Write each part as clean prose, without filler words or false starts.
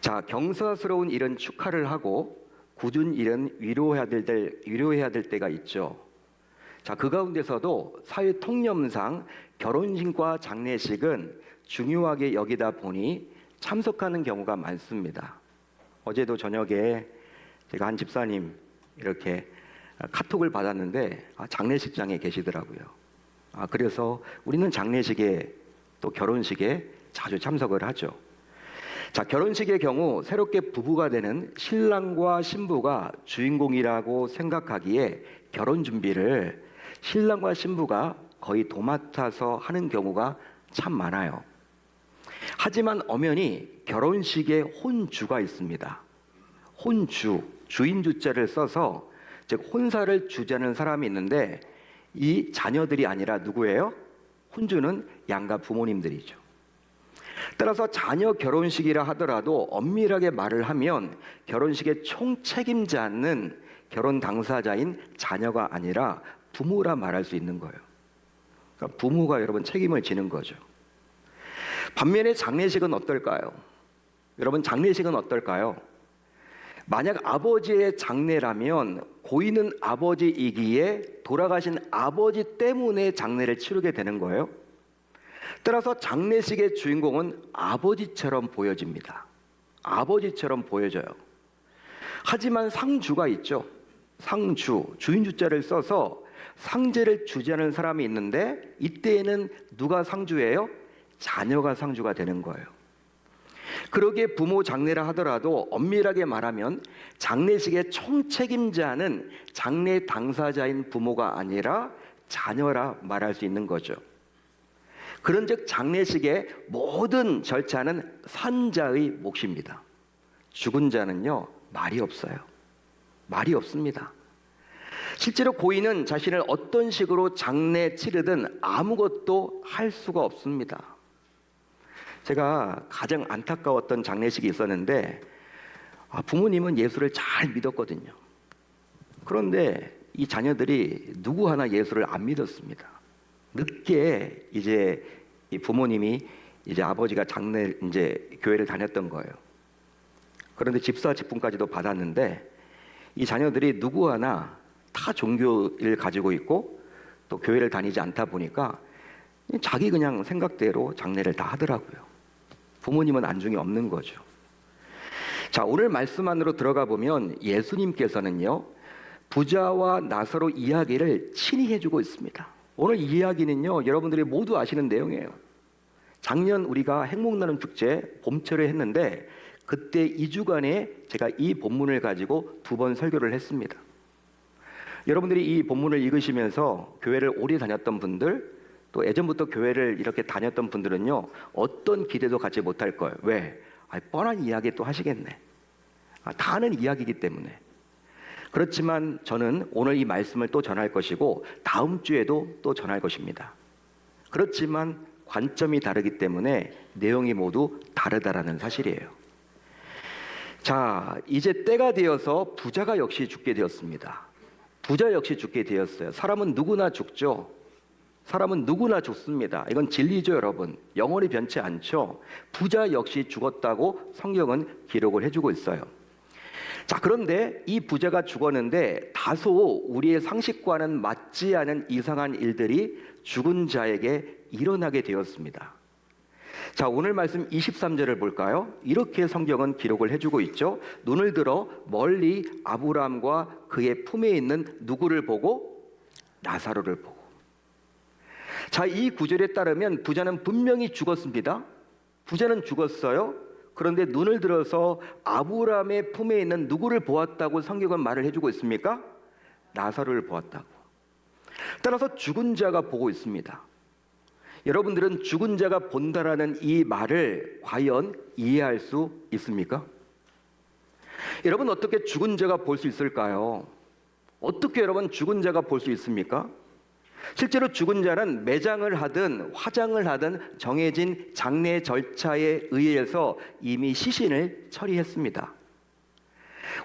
자, 경사스러운 일은 축하를 하고 굳은 일은 위로해야 될 때가 있죠. 자, 그 가운데서도 사회 통념상 결혼식과 장례식은 중요하게 여기다 보니 참석하는 경우가 많습니다. 어제도 저녁에 제가 한 집사님 이렇게 카톡을 받았는데 장례식장에 계시더라고요. 그래서 우리는 장례식에 또 결혼식에 자주 참석을 하죠. 자, 결혼식의 경우 새롭게 부부가 되는 신랑과 신부가 주인공이라고 생각하기에 결혼 준비를 신랑과 신부가 거의 도맡아서 하는 경우가 참 많아요. 하지만 엄연히 결혼식에 혼주가 있습니다. 혼주, 주인주자를 써서 즉 혼사를 주재하는 사람이 있는데 이 자녀들이 아니라 누구예요? 혼주는 양가 부모님들이죠. 따라서 자녀 결혼식이라 하더라도 엄밀하게 말을 하면 결혼식의 총책임자는 결혼 당사자인 자녀가 아니라 부모라 말할 수 있는 거예요. 그러니까 부모가 여러분 책임을 지는 거죠. 반면에 장례식은 어떨까요? 여러분 장례식은 어떨까요? 만약 아버지의 장례라면 고인은 아버지이기에 돌아가신 아버지 때문에 장례를 치르게 되는 거예요. 따라서 장례식의 주인공은 아버지처럼 보여집니다. 아버지처럼 보여져요. 하지만 상주가 있죠. 상주, 주인주자를 써서 상제를 주재하는 사람이 있는데 이때에는 누가 상주예요? 자녀가 상주가 되는 거예요. 그러기에 부모 장례라 하더라도 엄밀하게 말하면 장례식의 총책임자는 장례 당사자인 부모가 아니라 자녀라 말할 수 있는 거죠. 그런즉 장례식의 모든 절차는 산자의 몫입니다. 죽은 자는요 말이 없어요. 말이 없습니다. 실제로 고인은 자신을 어떤 식으로 장례 치르든 아무것도 할 수가 없습니다. 제가 가장 안타까웠던 장례식이 있었는데 부모님은 예수를 잘 믿었거든요. 그런데 이 자녀들이 누구 하나 예수를 안 믿었습니다. 늦게 이제 이 부모님이 이제 아버지가 이제 교회를 다녔던 거예요. 그런데 집사 직분까지도 받았는데 이 자녀들이 누구 하나 다 종교를 가지고 있고 또 교회를 다니지 않다 보니까 자기 그냥 생각대로 장례를 다 하더라고요. 부모님은 안중이 없는 거죠. 자, 오늘 말씀 안으로 들어가 보면 예수님께서는요 부자와 나사로 이야기를 친히 해주고 있습니다. 오늘 이 이야기는요 여러분들이 모두 아시는 내용이에요. 작년 우리가 행복나눔 축제 봄철에 했는데 그때 2주간에 제가 이 본문을 가지고 2번 설교를 했습니다. 여러분들이 이 본문을 읽으시면서 교회를 오래 다녔던 분들 또 예전부터 교회를 이렇게 다녔던 분들은요 어떤 기대도 갖지 못할 거예요. 왜? 뻔한 이야기 또 하시겠네. 다 아는 이야기이기 때문에. 그렇지만 저는 오늘 이 말씀을 또 전할 것이고 다음 주에도 또 전할 것입니다. 그렇지만 관점이 다르기 때문에 내용이 모두 다르다라는 사실이에요. 자, 이제 때가 되어서 부자가 역시 죽게 되었습니다. 부자 역시 죽게 되었어요. 사람은 누구나 죽죠. 사람은 누구나 죽습니다. 이건 진리죠, 여러분. 영원히 변치 않죠. 부자 역시 죽었다고 성경은 기록을 해주고 있어요. 자, 그런데 이 부자가 죽었는데 다소 우리의 상식과는 맞지 않은 이상한 일들이 죽은 자에게 일어나게 되었습니다. 자, 오늘 말씀 23절을 볼까요? 이렇게 성경은 기록을 해주고 있죠. 눈을 들어 멀리 아브라함과 그의 품에 있는 누구를 보고? 나사로를 보고. 자, 이 구절에 따르면 부자는 분명히 죽었습니다. 부자는 죽었어요. 그런데 눈을 들어서 아브라함의 품에 있는 누구를 보았다고 성경은 말을 해주고 있습니까? 나사로를 보았다고. 따라서 죽은 자가 보고 있습니다. 여러분들은 죽은 자가 본다라는 이 말을 과연 이해할 수 있습니까? 여러분 어떻게 죽은 자가 볼 수 있을까요? 어떻게 여러분 죽은 자가 볼 수 있습니까? 실제로 죽은 자는 매장을 하든 화장을 하든 정해진 장례 절차에 의해서 이미 시신을 처리했습니다.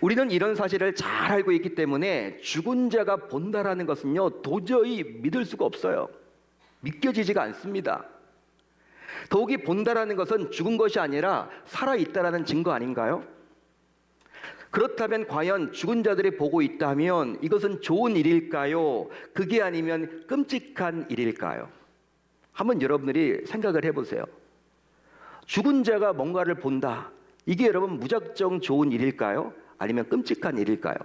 우리는 이런 사실을 잘 알고 있기 때문에 죽은 자가 본다라는 것은요 도저히 믿을 수가 없어요. 믿겨지지가 않습니다. 더욱이 본다라는 것은 죽은 것이 아니라 살아있다라는 증거 아닌가요? 그렇다면 과연 죽은 자들이 보고 있다면 이것은 좋은 일일까요? 그게 아니면 끔찍한 일일까요? 한번 여러분들이 생각을 해보세요. 죽은 자가 뭔가를 본다. 이게 여러분 무작정 좋은 일일까요? 아니면 끔찍한 일일까요?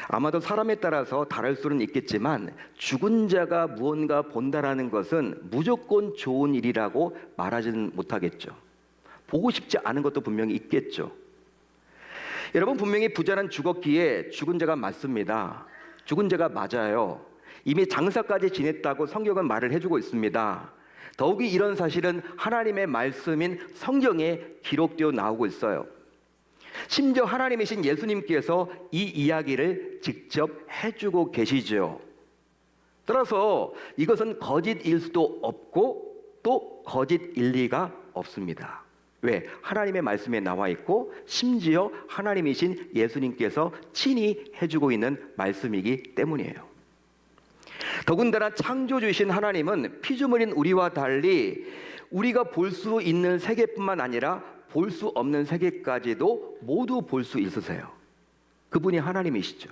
아마도 사람에 따라서 다를 수는 있겠지만 죽은 자가 무언가 본다라는 것은 무조건 좋은 일이라고 말하지는 못하겠죠. 보고 싶지 않은 것도 분명히 있겠죠. 여러분, 분명히 부자는 죽었기에 죽은 자가 맞습니다. 죽은 자가 맞아요. 이미 장사까지 지냈다고 성경은 말을 해주고 있습니다. 더욱이 이런 사실은 하나님의 말씀인 성경에 기록되어 나오고 있어요. 심지어 하나님이신 예수님께서 이 이야기를 직접 해주고 계시죠. 따라서 이것은 거짓일 수도 없고 또 거짓일 리가 없습니다. 왜? 하나님의 말씀에 나와 있고 심지어 하나님이신 예수님께서 친히 해주고 있는 말씀이기 때문이에요. 더군다나 창조주이신 하나님은 피조물인 우리와 달리 우리가 볼 수 있는 세계뿐만 아니라 볼 수 없는 세계까지도 모두 볼 수 있으세요. 그분이 하나님이시죠.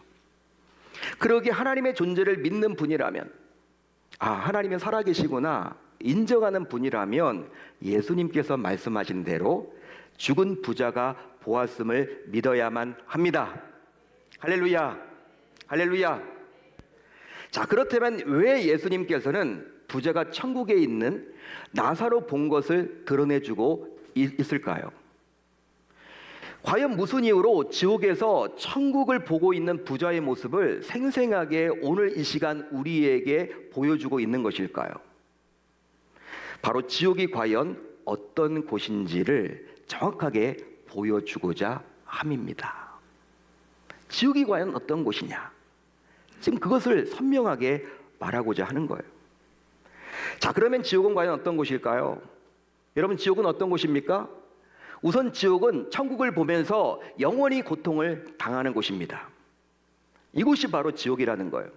그러기에 하나님의 존재를 믿는 분이라면, 하나님은 살아계시구나 인정하는 분이라면 예수님께서 말씀하신 대로 죽은 부자가 보았음을 믿어야만 합니다. 할렐루야, 할렐루야. 자, 그렇다면 왜 예수님께서는 부자가 천국에 있는 나사로 본 것을 드러내주고 있을까요? 과연 무슨 이유로 지옥에서 천국을 보고 있는 부자의 모습을 생생하게 오늘 이 시간 우리에게 보여주고 있는 것일까요? 바로 지옥이 과연 어떤 곳인지를 정확하게 보여주고자 함입니다. 지옥이 과연 어떤 곳이냐? 지금 그것을 선명하게 말하고자 하는 거예요. 자, 그러면 지옥은 과연 어떤 곳일까요? 여러분, 지옥은 어떤 곳입니까? 우선 지옥은 천국을 보면서 영원히 고통을 당하는 곳입니다. 이곳이 바로 지옥이라는 거예요.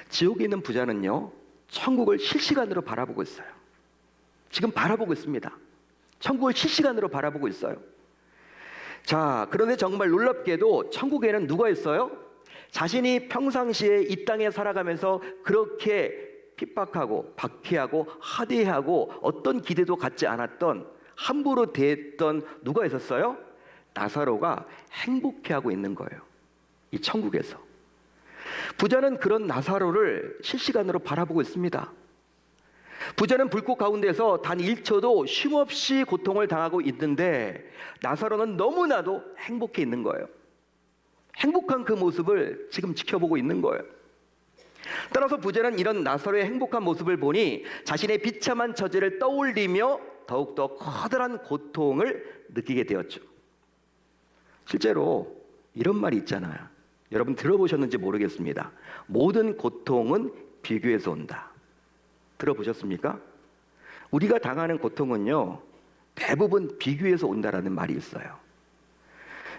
지옥에 있는 부자는요, 천국을 실시간으로 바라보고 있어요. 지금 바라보고 있습니다. 천국을 실시간으로 바라보고 있어요. 자, 그런데 정말 놀랍게도 천국에는 누가 있어요? 자신이 평상시에 이 땅에 살아가면서 그렇게 핍박하고 박해하고 하대하고 어떤 기대도 갖지 않았던, 함부로 대했던 누가 있었어요? 나사로가 행복해하고 있는 거예요. 이 천국에서. 부자는 그런 나사로를 실시간으로 바라보고 있습니다. 부자는 불꽃 가운데서 단 1초도 쉼없이 고통을 당하고 있는데 나사로는 너무나도 행복해 있는 거예요. 행복한 그 모습을 지금 지켜보고 있는 거예요. 따라서 부자는 이런 나사로의 행복한 모습을 보니 자신의 비참한 처지를 떠올리며 더욱더 커다란 고통을 느끼게 되었죠. 실제로 이런 말이 있잖아요. 여러분 들어보셨는지 모르겠습니다. 모든 고통은 비교에서 온다. 들어보셨습니까? 우리가 당하는 고통은요, 대부분 비교에서 온다라는 말이 있어요.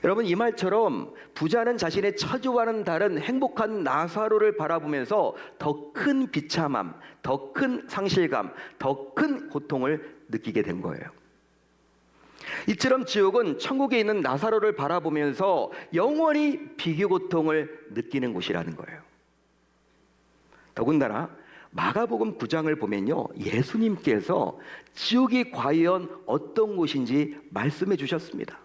여러분, 이 말처럼 부자는 자신의 처지와는 다른 행복한 나사로를 바라보면서 더 큰 비참함, 더 큰 상실감, 더 큰 고통을 느끼게 된 거예요. 이처럼 지옥은 천국에 있는 나사로를 바라보면서 영원히 비교 고통을 느끼는 곳이라는 거예요. 더군다나 마가복음 9장을 보면요, 예수님께서 지옥이 과연 어떤 곳인지 말씀해 주셨습니다.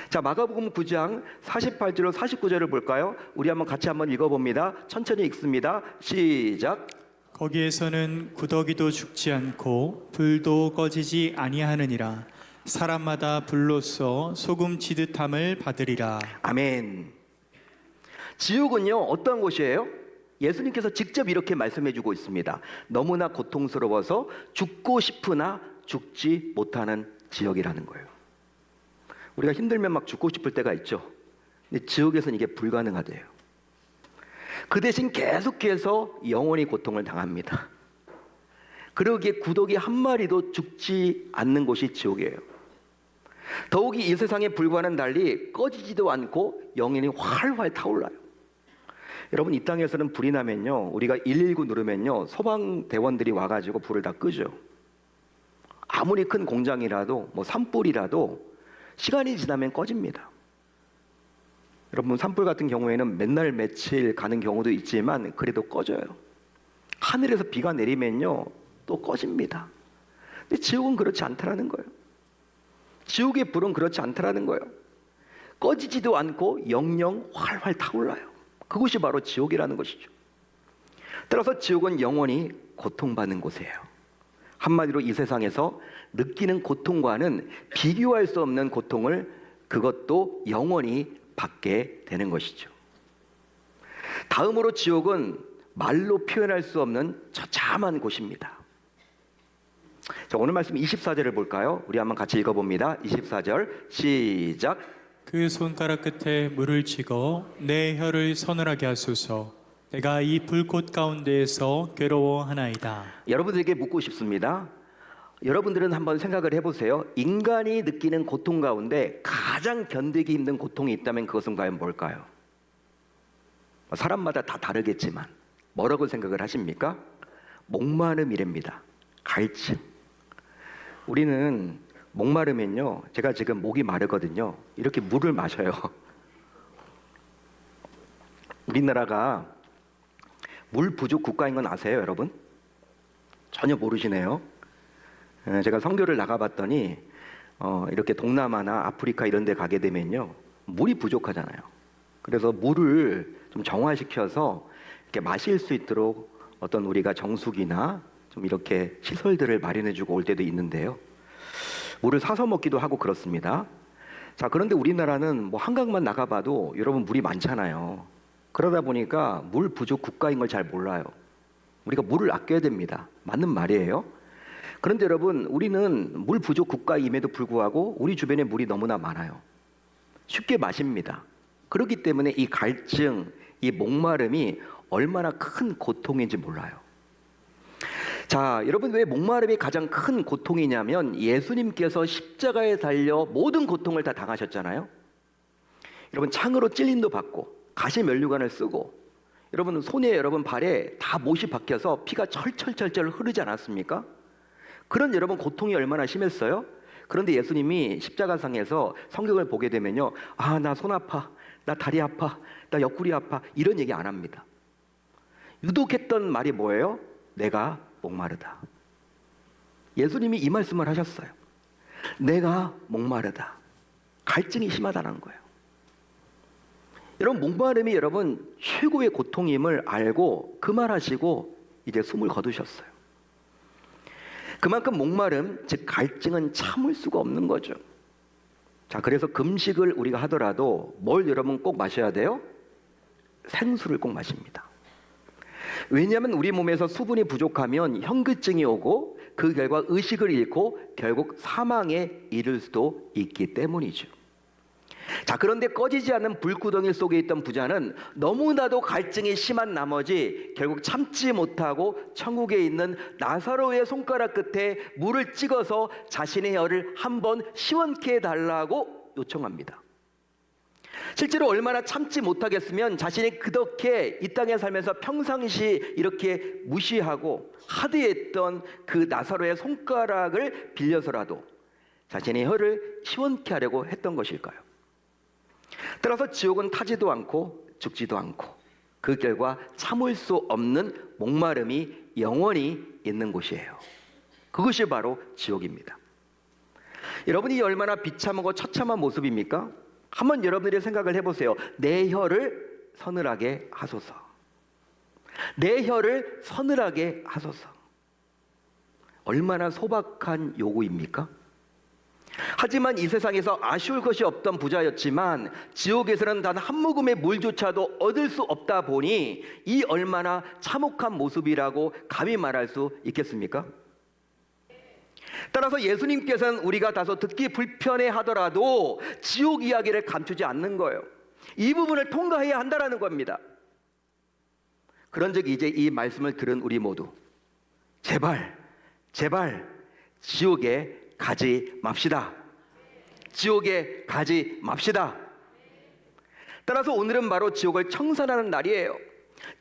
자, 마가복음 9장 48절로 49절을 볼까요? 우리 같이 한번 읽어봅니다. 천천히 읽습니다. 시작. 거기에서는 구더기도 죽지 않고 불도 꺼지지 아니하느니라. 사람마다 불로써 소금 지듯함을 받으리라. 아멘. 지옥은요, 어떤 곳이에요? 예수님께서 직접 이렇게 말씀해 주고 있습니다. 너무나 고통스러워서 죽고 싶으나 죽지 못하는 지옥이라는 거예요. 우리가 힘들면 막 죽고 싶을 때가 있죠. 근데 지옥에서는 이게 불가능하대요. 그 대신 계속해서 영원히 고통을 당합니다. 그러기에 구더기 한 마리도 죽지 않는 곳이 지옥이에요. 더욱이 이 세상의 불과는 달리 꺼지지도 않고 영원히 활활 타올라요. 여러분, 이 땅에서는 불이 나면요, 우리가 119 누르면요, 소방대원들이 와가지고 불을 다 끄죠. 아무리 큰 공장이라도 뭐 산불이라도 시간이 지나면 꺼집니다. 여러분, 산불 같은 경우에는 맨날 며칠 가는 경우도 있지만 그래도 꺼져요. 하늘에서 비가 내리면요 또 꺼집니다. 근데 지옥은 그렇지 않다라는 거예요. 지옥의 불은 그렇지 않다라는 거예요. 꺼지지도 않고 영영 활활 타올라요. 그것이 바로 지옥이라는 것이죠. 따라서 지옥은 영원히 고통받는 곳이에요. 한마디로 이 세상에서 느끼는 고통과는 비교할 수 없는 고통을 그것도 영원히 받게 되는 것이죠. 다음으로 지옥은 말로 표현할 수 없는 처참한 곳입니다. 자, 오늘 말씀 24절을 볼까요? 우리 한번 같이 읽어봅니다. 24절 시작. 그 손가락 끝에 물을 찍어 내 혀를 서늘하게 하소서. 내가 이 불꽃 가운데에서 괴로워하나이다. 여러분들에게 묻고 싶습니다. 여러분들은 한번 생각을 해보세요. 인간이 느끼는 고통 가운데 가장 견디기 힘든 고통이 있다면 그것은 과연 뭘까요? 사람마다 다 다르겠지만 뭐라고 생각을 하십니까? 목마름이랍니다. 갈증. 우리는 목마르면요, 제가 지금 목이 마르거든요, 이렇게 물을 마셔요. 우리나라가 물 부족 국가인 건 아세요, 여러분? 전혀 모르시네요. 제가 선교를 나가봤더니 이렇게 동남아나 아프리카 이런 데 가게 되면요 물이 부족하잖아요. 그래서 물을 좀 정화시켜서 이렇게 마실 수 있도록 어떤 우리가 정수기나 좀 이렇게 시설들을 마련해주고 올 때도 있는데요, 물을 사서 먹기도 하고 그렇습니다. 자, 그런데 우리나라는 뭐 한강만 나가봐도 여러분 물이 많잖아요. 그러다 보니까 물 부족 국가인 걸 잘 몰라요. 우리가 물을 아껴야 됩니다. 맞는 말이에요. 그런데 여러분, 우리는 물 부족 국가임에도 불구하고 우리 주변에 물이 너무나 많아요. 쉽게 마십니다. 그렇기 때문에 이 갈증, 이 목마름이 얼마나 큰 고통인지 몰라요. 자, 여러분, 왜 목마름이 가장 큰 고통이냐면 예수님께서 십자가에 달려 모든 고통을 다 당하셨잖아요. 여러분, 창으로 찔림도 받고 가시 면류관을 쓰고 여러분 손에 여러분 발에 다 못이 박혀서 피가 철철철철 흐르지 않았습니까? 그런 여러분 고통이 얼마나 심했어요? 그런데 예수님이 십자가상에서 성경을 보게 되면요, 아, 나 손 아파, 나 다리 아파, 나 옆구리 아파, 이런 얘기 안 합니다. 유독 했던 말이 뭐예요? 내가 목마르다. 예수님이 이 말씀을 하셨어요. 내가 목마르다. 갈증이 심하다는 거예요. 여러분, 목마름이 여러분 최고의 고통임을 알고 그 말하시고 이제 숨을 거두셨어요. 그만큼 목마름, 즉 갈증은 참을 수가 없는 거죠. 자, 그래서 금식을 우리가 하더라도 뭘 여러분 꼭 마셔야 돼요? 생수를 꼭 마십니다. 왜냐하면 우리 몸에서 수분이 부족하면 현기증이 오고 그 결과 의식을 잃고 결국 사망에 이를 수도 있기 때문이죠. 자, 그런데 꺼지지 않는 불구덩이 속에 있던 부자는 너무나도 갈증이 심한 나머지 결국 참지 못하고 천국에 있는 나사로의 손가락 끝에 물을 찍어서 자신의 혀를 한번 시원케 해달라고 요청합니다. 실제로 얼마나 참지 못하겠으면 자신이 그렇게 이 땅에 살면서 평상시 이렇게 무시하고 하대했던 그 나사로의 손가락을 빌려서라도 자신의 혀를 시원케 하려고 했던 것일까요? 따라서 지옥은 타지도 않고 죽지도 않고 그 결과 참을 수 없는 목마름이 영원히 있는 곳이에요. 그것이 바로 지옥입니다. 여러분이 얼마나 비참하고 처참한 모습입니까? 한번 여러분들이 생각을 해보세요. 내 혀를 서늘하게 하소서. 내 혀를 서늘하게 하소서. 얼마나 소박한 요구입니까? 하지만 이 세상에서 아쉬울 것이 없던 부자였지만 지옥에서는 단 한 모금의 물조차도 얻을 수 없다 보니 이 얼마나 참혹한 모습이라고 감히 말할 수 있겠습니까? 따라서 예수님께서는 우리가 다소 듣기 불편해 하더라도 지옥 이야기를 감추지 않는 거예요. 이 부분을 통과해야 한다는 겁니다. 그런즉 이제 이 말씀을 들은 우리 모두 제발 지옥에 가지 맙시다. 지옥에 가지 맙시다. 따라서 오늘은 바로 지옥을 청산하는 날이에요.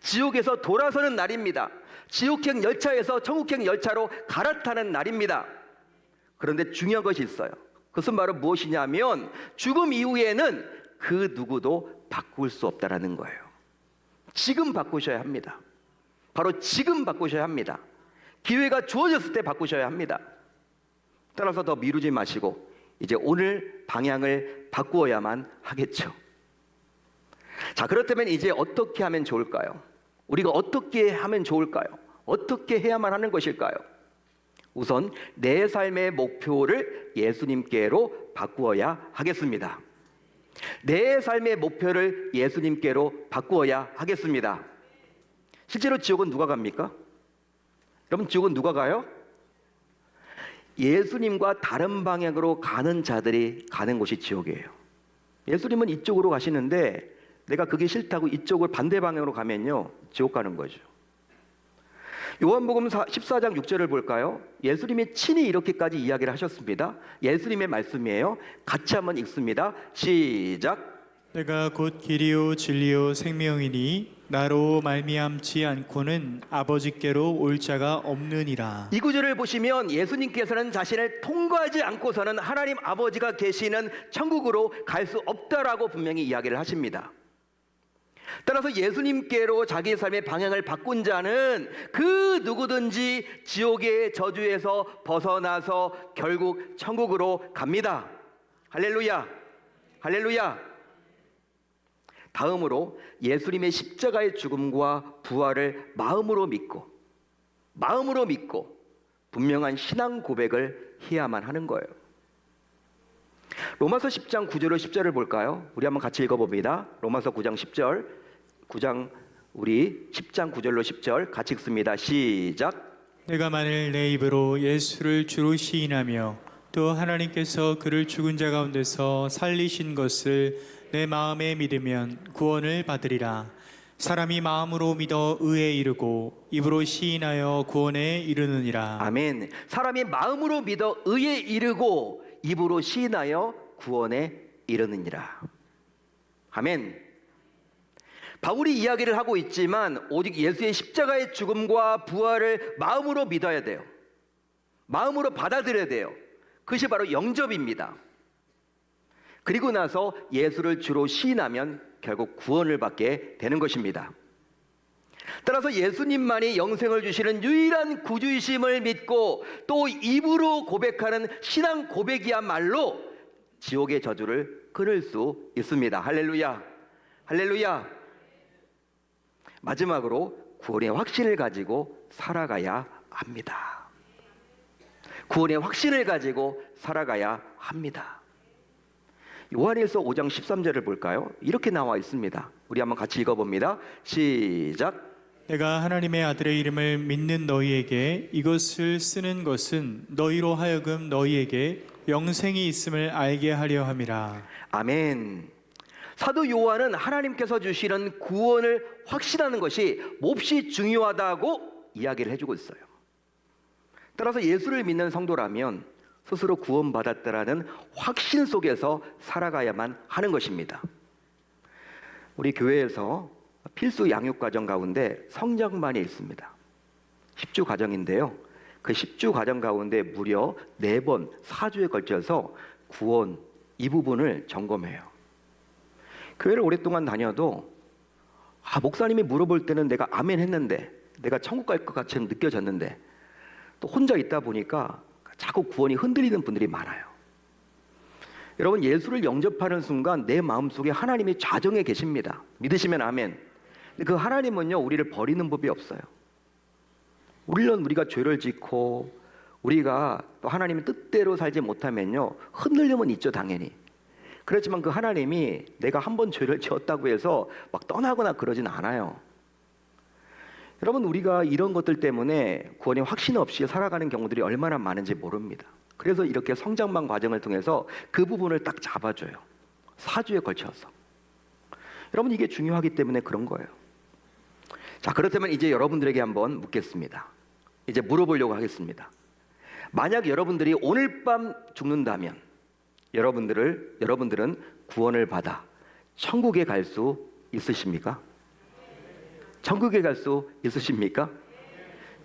지옥에서 돌아서는 날입니다. 지옥행 열차에서 천국행 열차로 갈아타는 날입니다. 그런데 중요한 것이 있어요. 그것은 바로 무엇이냐면 죽음 이후에는 그 누구도 바꿀 수 없다라는 거예요. 지금 바꾸셔야 합니다. 바로 지금 바꾸셔야 합니다. 기회가 주어졌을 때 바꾸셔야 합니다. 따라서 더 미루지 마시고 이제 오늘 방향을 바꾸어야만 하겠죠. 자, 그렇다면 이제 어떻게 하면 좋을까요? 우리가 어떻게 하면 좋을까요? 어떻게 해야만 하는 것일까요? 우선 내 삶의 목표를 예수님께로 바꾸어야 하겠습니다. 내 삶의 목표를 예수님께로 바꾸어야 하겠습니다. 실제로 지옥은 누가 갑니까? 여러분, 지옥은 누가 가요? 예수님과 다른 방향으로 가는 자들이 가는 곳이 지옥이에요. 예수님은 이쪽으로 가시는데 내가 그게 싫다고 이쪽을 반대 방향으로 가면요, 지옥 가는 거죠. 요한복음 14장 6절을 볼까요? 예수님이 친히 이렇게까지 이야기를 하셨습니다. 예수님의 말씀이에요. 같이 한번 읽습니다. 시작. 내가 곧 길이요 진리요 생명이니 나로 말미암지 않고는 아버지께로 올 자가 없느니라. 이 구절을 보시면 예수님께서는 자신을 통과하지 않고서는 하나님 아버지가 계시는 천국으로 갈 수 없다라고 분명히 이야기를 하십니다. 따라서 예수님께로 자기 삶의 방향을 바꾼 자는 그 누구든지 지옥의 저주에서 벗어나서 결국 천국으로 갑니다. 할렐루야, 할렐루야. 다음으로 예수님의 십자가의 죽음과 부활을 마음으로 믿고 분명한 신앙 고백을 해야만 하는 거예요. 로마서 10장 9절로 10절을 볼까요? 우리 한번 같이 읽어봅니다. 로마서 9장 10절, 9장 우리 10장 9절로 10절 같이 읽습니다. 시작. 내가 만일 내 입으로 예수를 주로 시인하며 또 하나님께서 그를 죽은 자 가운데서 살리신 것을 내 마음에 믿으면 구원을 받으리라. 사람이 마음으로 믿어 의에 이르고 입으로 시인하여 구원에 이르느니라. 아멘. 사람이 마음으로 믿어 의에 이르고 입으로 시인하여 구원에 이르느니라. 아멘. 바울이 이야기를 하고 있지만 오직 예수의 십자가의 죽음과 부활을 마음으로 믿어야 돼요. 마음으로 받아들여야 돼요. 그것이 바로 영접입니다. 그리고 나서 예수를 주로 시인하면 결국 구원을 받게 되는 것입니다. 따라서 예수님만이 영생을 주시는 유일한 구주이심을 믿고 또 입으로 고백하는 신앙 고백이야말로 지옥의 저주를 끊을 수 있습니다. 할렐루야, 할렐루야. 마지막으로 구원의 확신을 가지고 살아가야 합니다. 구원의 확신을 가지고 살아가야 합니다. 요한일서 5장 13절을 볼까요? 이렇게 나와 있습니다. 우리 한번 같이 읽어봅니다. 시작. 내가 하나님의 아들의 이름을 믿는 너희에게 이것을 쓰는 것은 너희로 하여금 너희에게 영생이 있음을 알게 하려 함이라. 아멘. 사도 요한은 하나님께서 주시는 구원을 확신하는 것이 몹시 중요하다고 이야기를 해주고 있어요. 따라서 예수를 믿는 성도라면 스스로 구원받았다라는 확신 속에서 살아가야만 하는 것입니다. 우리 교회에서 필수 양육 과정 가운데 성장반이 있습니다. 10주 과정인데요. 그 10주 과정 가운데 무려 4번, 4주에 걸쳐서 구원 이 부분을 점검해요. 교회를 오랫동안 다녀도 목사님이 물어볼 때는 내가 아멘 했는데 내가 천국 갈 것 같이 느껴졌는데 또 혼자 있다 보니까 자꾸 구원이 흔들리는 분들이 많아요. 여러분, 예수를 영접하는 순간 내 마음속에 하나님이 좌정에 계십니다. 믿으시면 아멘. 근데 그 하나님은요, 우리를 버리는 법이 없어요. 물론 우리가 죄를 짓고 우리가 또 하나님의 뜻대로 살지 못하면요, 흔들림은 있죠, 당연히. 그렇지만 그 하나님이 내가 한 번 죄를 지었다고 해서 막 떠나거나 그러진 않아요. 여러분, 우리가 이런 것들 때문에 구원의 확신 없이 살아가는 경우들이 얼마나 많은지 모릅니다. 그래서 이렇게 성장반 과정을 통해서 그 부분을 딱 잡아줘요. 4주에 걸쳐서. 여러분, 이게 중요하기 때문에 그런 거예요. 자, 그렇다면 이제 여러분들에게 한번 묻겠습니다. 이제 물어보려고 하겠습니다. 만약 여러분들이 오늘 밤 죽는다면 여러분들은 구원을 받아 천국에 갈 수 있으십니까? 천국에 갈 수 있으십니까?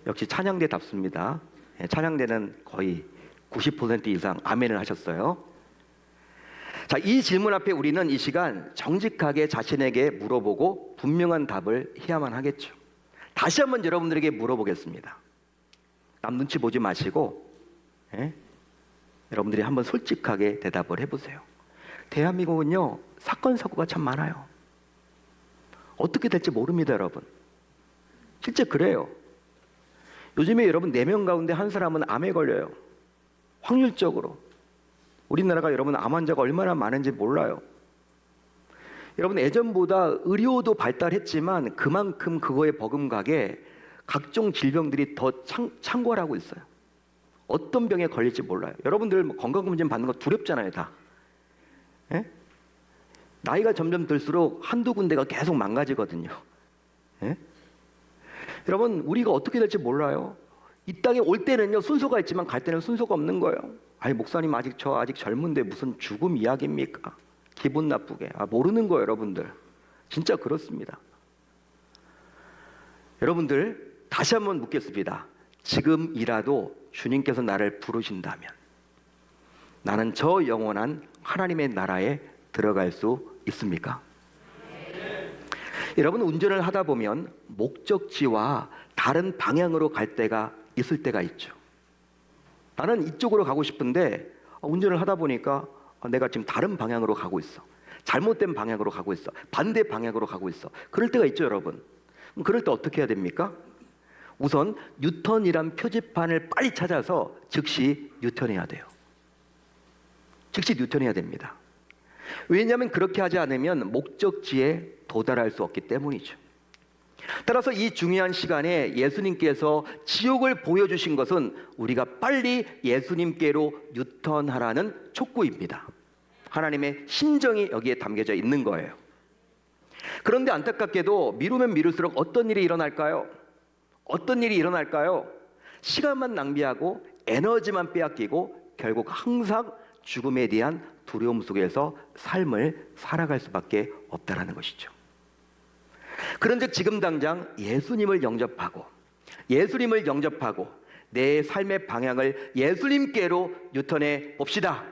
역시 찬양대답습니다. 찬양대는 거의 90% 이상 아멘을 하셨어요. 자, 이 질문 앞에 우리는 이 시간 정직하게 자신에게 물어보고 분명한 답을 해야만 하겠죠. 다시 한번 여러분들에게 물어보겠습니다. 남 눈치 보지 마시고, 예? 여러분들이 한번 솔직하게 대답을 해보세요. 대한민국은요, 사건 사고가 참 많아요. 어떻게 될지 모릅니다, 여러분. 실제 그래요. 요즘에 여러분 4명 가운데 한 사람은 암에 걸려요. 확률적으로. 우리나라가 여러분 암 환자가 얼마나 많은지 몰라요. 여러분 예전보다 의료도 발달했지만 그만큼 그거에 버금가게 각종 질병들이 더 창궐하고 있어요. 어떤 병에 걸릴지 몰라요. 여러분들 뭐 건강검진 받는 거 두렵잖아요, 다. 예? 나이가 점점 들수록 한두 군데가 계속 망가지거든요. 예? 여러분 우리가 어떻게 될지 몰라요. 이 땅에 올 때는요 순서가 있지만 갈 때는 순서가 없는 거예요. 아니 목사님 아직 젊은데 무슨 죽음 이야기입니까? 기분 나쁘게. 모르는 거예요, 여러분들. 진짜 그렇습니다. 여러분들 다시 한번 묻겠습니다. 지금이라도 주님께서 나를 부르신다면 나는 저 영원한 하나님의 나라에 들어갈 수 있습니까? 여러분 운전을 하다 보면 목적지와 다른 방향으로 갈 때가 있을 때가 있죠. 나는 이쪽으로 가고 싶은데 운전을 하다 보니까 내가 지금 다른 방향으로 가고 있어. 잘못된 방향으로 가고 있어. 반대 방향으로 가고 있어. 그럴 때가 있죠, 여러분. 그럼 그럴 때 어떻게 해야 됩니까? 우선 유턴이란 표지판을 빨리 찾아서 즉시 유턴해야 돼요. 즉시 유턴해야 됩니다. 왜냐하면 그렇게 하지 않으면 목적지에 도달할 수 없기 때문이죠. 따라서 이 중요한 시간에 예수님께서 지옥을 보여주신 것은 우리가 빨리 예수님께로 유턴하라는 촉구입니다. 하나님의 심정이 여기에 담겨져 있는 거예요. 그런데 안타깝게도 미루면 미룰수록 어떤 일이 일어날까요? 어떤 일이 일어날까요? 시간만 낭비하고 에너지만 빼앗기고 결국 항상 죽음에 대한 두려움 속에서 삶을 살아갈 수밖에 없다라는 것이죠. 그런즉 지금 당장 예수님을 영접하고 내 삶의 방향을 예수님께로 유턴해 봅시다.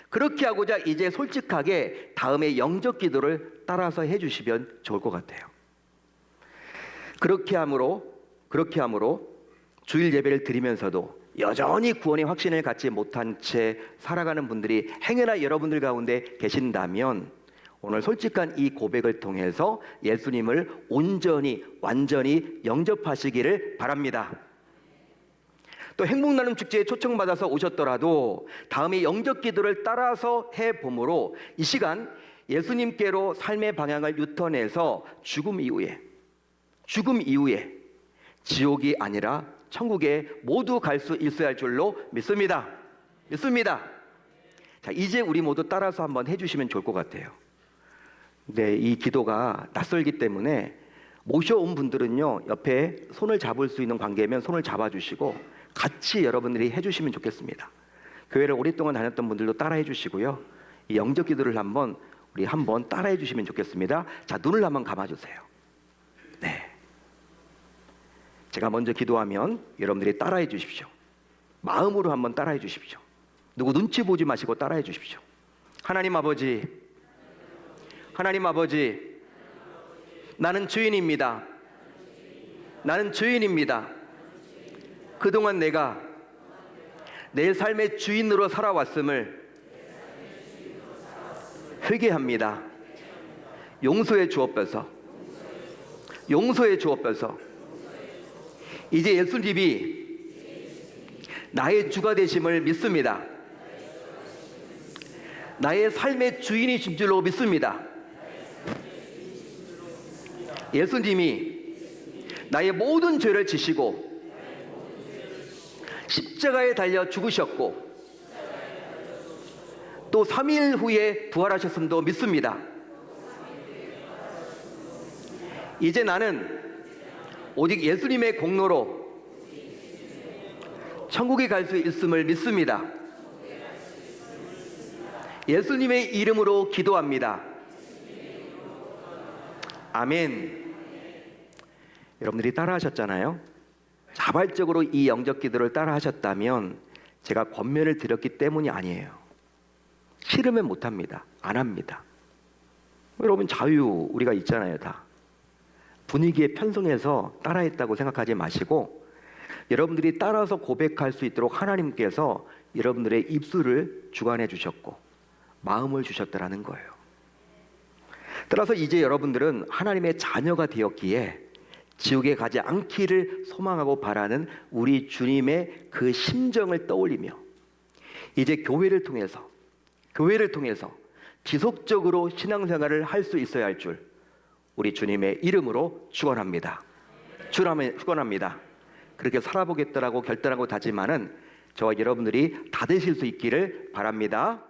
그렇게 하고자 이제 솔직하게 다음에 영접 기도를 따라서 해주시면 좋을 것 같아요. 그렇게 함으로 주일 예배를 드리면서도 여전히 구원의 확신을 갖지 못한 채 살아가는 분들이 행여나 여러분들 가운데 계신다면 오늘 솔직한 이 고백을 통해서 예수님을 온전히 완전히 영접하시기를 바랍니다. 또 행복나눔 축제에 초청받아서 오셨더라도 다음에 영접 기도를 따라서 해봄으로 이 시간 예수님께로 삶의 방향을 유턴해서 죽음 이후에 지옥이 아니라 천국에 모두 갈 수 있어야 할 줄로 믿습니다. 자, 이제 우리 모두 따라서 한번 해주시면 좋을 것 같아요. 네, 이 기도가 낯설기 때문에 모셔온 분들은요 옆에 손을 잡을 수 있는 관계면 손을 잡아주시고 같이 여러분들이 해주시면 좋겠습니다. 교회를 오랫동안 다녔던 분들도 따라해 주시고요. 이 영접 기도를 한번 따라해 주시면 좋겠습니다. 자, 눈을 한번 감아주세요. 네, 제가 먼저 기도하면 여러분들이 따라해 주십시오. 마음으로 한번 따라해 주십시오. 누구 눈치 보지 마시고 따라해 주십시오. 하나님 아버지, 나는 주인입니다. 그동안 내가 내 삶의 주인으로 살아왔음을 회개합니다. 용서해 주옵소서. 이제 예수님이 나의 주가 되심을 믿습니다. 나의 삶의 주인이신 줄로 믿습니다. 예수님이 나의 모든 죄를 지시고 십자가에 달려 죽으셨고 또 3일 후에 부활하셨음도 믿습니다. 이제 나는 오직 예수님의 공로로 천국에 갈 수 있음을 믿습니다. 예수님의 이름으로 기도합니다. 아멘. 여러분들이 따라하셨잖아요. 자발적으로 이 영접 기도를 따라하셨다면 제가 권면을 드렸기 때문이 아니에요. 싫으면 못합니다. 안 합니다. 여러분 자유 우리가 있잖아요. 다 분위기에 편성해서 따라했다고 생각하지 마시고 여러분들이 따라서 고백할 수 있도록 하나님께서 여러분들의 입술을 주관해 주셨고 마음을 주셨다라는 거예요. 따라서 이제 여러분들은 하나님의 자녀가 되었기에 지옥에 가지 않기를 소망하고 바라는 우리 주님의 그 심정을 떠올리며 이제 교회를 통해서 지속적으로 신앙생활을 할 수 있어야 할 줄 우리 주님의 이름으로 축원합니다. 축원합니다. 그렇게 살아보겠다라고 결단하고 다짐하는 저와 여러분들이 다 되실 수 있기를 바랍니다.